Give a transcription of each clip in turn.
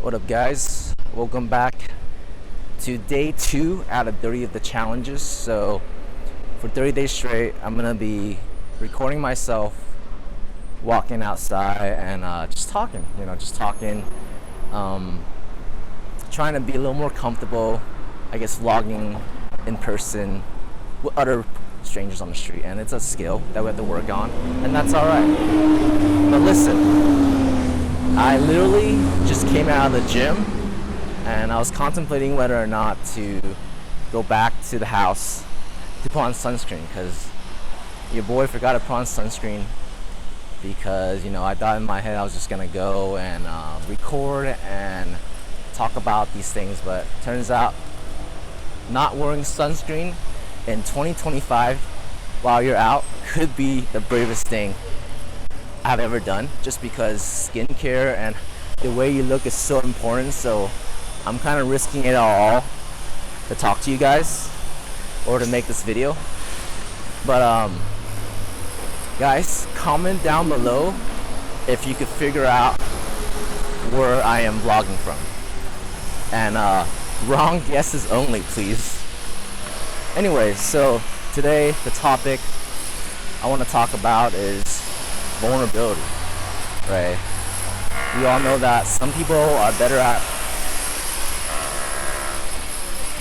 What up, guys? Welcome back to day 2 out of 30 of the challenges. So for 30 days straight, I'm gonna be recording myself walking outside and just talking, trying to be a little more comfortable, I guess, vlogging in person with other strangers on the street. And it's a skill that we have to work on, and that's all right. But listen, I literally just came out of the gym and I was contemplating whether or not to go back to the house to put on sunscreen, because your boy forgot to put on sunscreen because, I thought in my head I was just gonna go and record and talk about these things, but turns out not wearing sunscreen in 2025 while you're out could be the bravest thing I've ever done, just because skincare and the way you look is so important. So I'm kind of risking it all to talk to you guys or to make this video. But guys, comment down below if you could figure out where I am vlogging from, and wrong guesses only, please. Anyways, so today the topic I want to talk about is vulnerability, right? We all know that some people are better at...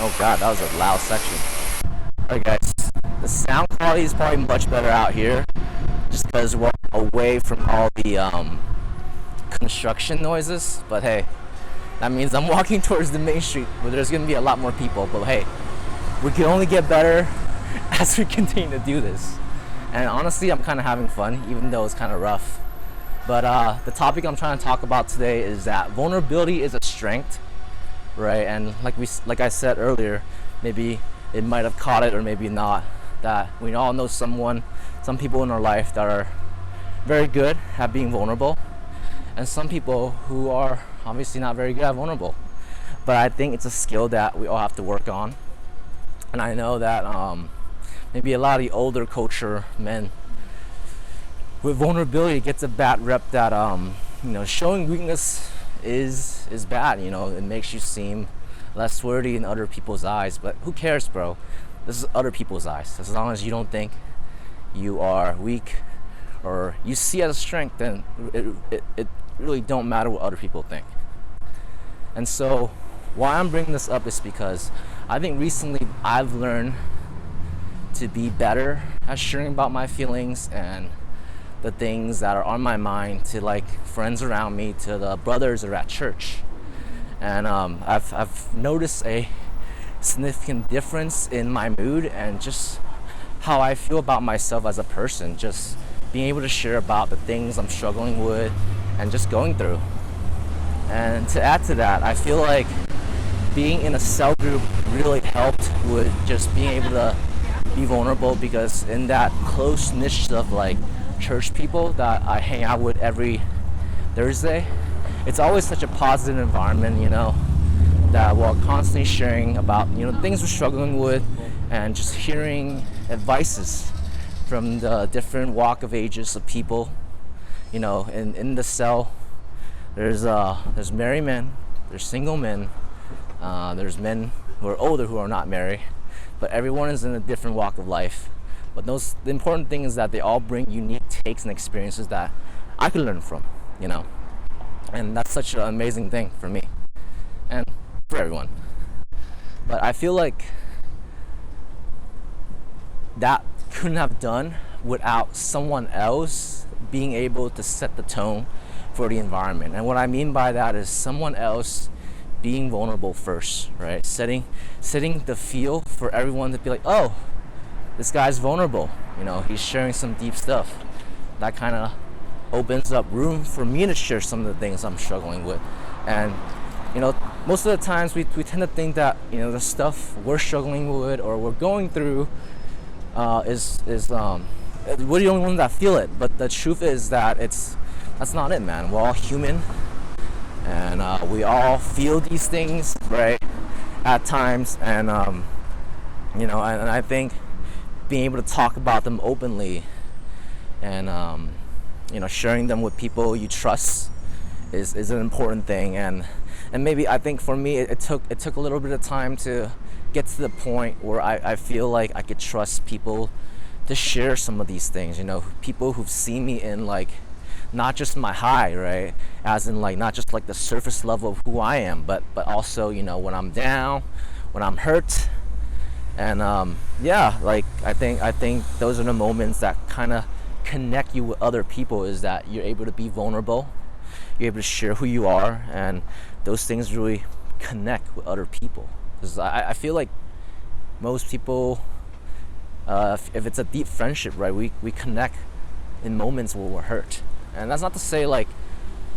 Oh god, that was a loud section. Alright guys, the sound quality is probably much better out here just because we're away from all the construction noises. But hey, that means I'm walking towards the main street where there's gonna be a lot more people. But hey, we can only get better as we continue to do this. And honestly, I'm kind of having fun, even though it's kind of rough. But the topic I'm trying to talk about today is that vulnerability is a strength, right? And like I said earlier, maybe it might have caught it or maybe not, that we all know some people in our life that are very good at being vulnerable, and some people who are obviously not very good at vulnerable. But I think it's a skill that we all have to work on. And I know that maybe a lot of the older culture men with vulnerability gets a bad rep that showing weakness is bad. It makes you seem less worthy in other people's eyes. But who cares, bro? This is other people's eyes. As long as you don't think you are weak or you see it as a strength, then it really don't matter what other people think. And so why I'm bringing this up is because I think recently I've learned to be better at sharing about my feelings and the things that are on my mind to friends around me, to the brothers or at church. And I've noticed a significant difference in my mood and just how I feel about myself as a person, just being able to share about the things I'm struggling with and just going through. And to add to that, I feel like being in a cell group really helped with just being able to be vulnerable, because in that close niche of church people that I hang out with every Thursday, it's always such a positive environment, that we're constantly sharing about things we're struggling with and just hearing advices from the different walk of ages of people. In the cell there's married men, there's single men, there's men who are older who are not married, but everyone is in a different walk of life. But the important thing is that they all bring unique takes and experiences that I could learn from, and that's such an amazing thing for me and for everyone. But I feel like that couldn't have done without someone else being able to set the tone for the environment. And what I mean by that is someone else being vulnerable first, right? Setting the feel for everyone to be like, oh, this guy's vulnerable, he's sharing some deep stuff. That kind of opens up room for me to share some of the things I'm struggling with. And most of the times we tend to think that the stuff we're struggling with or we're going through is we're the only ones that feel it. But the truth is that that's not it, man. We're all human, and we all feel these things, right, at times. And and I think being able to talk about them openly and sharing them with people you trust is an important thing. And maybe I think for me it took a little bit of time to get to the point where I feel like I could trust people to share some of these things, you know, people who've seen me in like not just my high, right, as in like not just like the surface level of who I am, but also, you know, when I'm down, when I'm hurt. And yeah, like I think those are the moments that kind of connect you with other people, is that you're able to be vulnerable, you're able to share who you are, and those things really connect with other people. Because I feel like most people, if it's a deep friendship, right, we connect in moments where we're hurt. And that's not to say like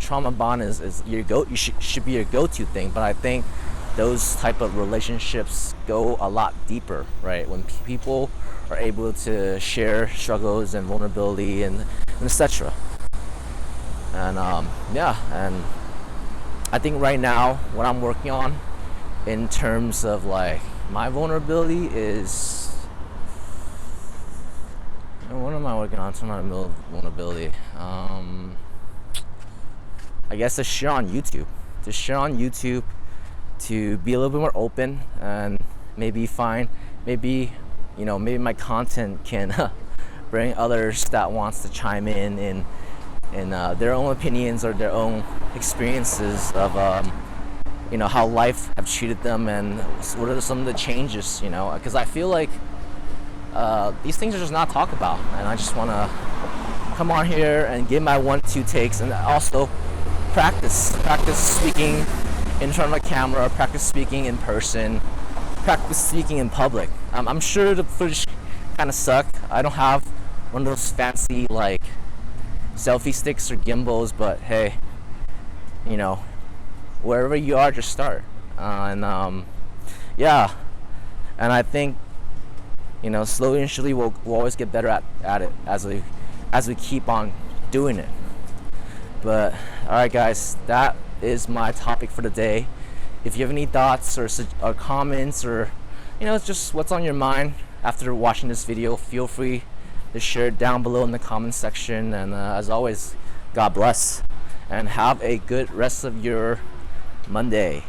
trauma bond is your should be your go-to thing, but I think those type of relationships go a lot deeper, right, when people are able to share struggles and vulnerability and etc. And yeah, and I think right now what I'm working on in terms of like my vulnerability is, what am I working on to my vulnerability? I guess to share on YouTube, to be a little bit more open, and maybe maybe my content can bring others that wants to chime in their own opinions or their own experiences of how life have treated them, and what are some of the changes, because I feel like these things are just not talked about, and I just want to come on here and give my 1-2 takes, and also practice speaking in front of a camera, practice speaking in person, practice speaking in public. I'm sure the footage kind of suck. I don't have one of those fancy like selfie sticks or gimbals, but hey, wherever you are, just start. Yeah, and I think slowly and surely we'll always get better at it as we keep on doing it. But all right, guys, that is my topic for the day. If you have any thoughts or comments, or just what's on your mind after watching this video, feel free to share it down below in the comment section. And as always, God bless and have a good rest of your Monday.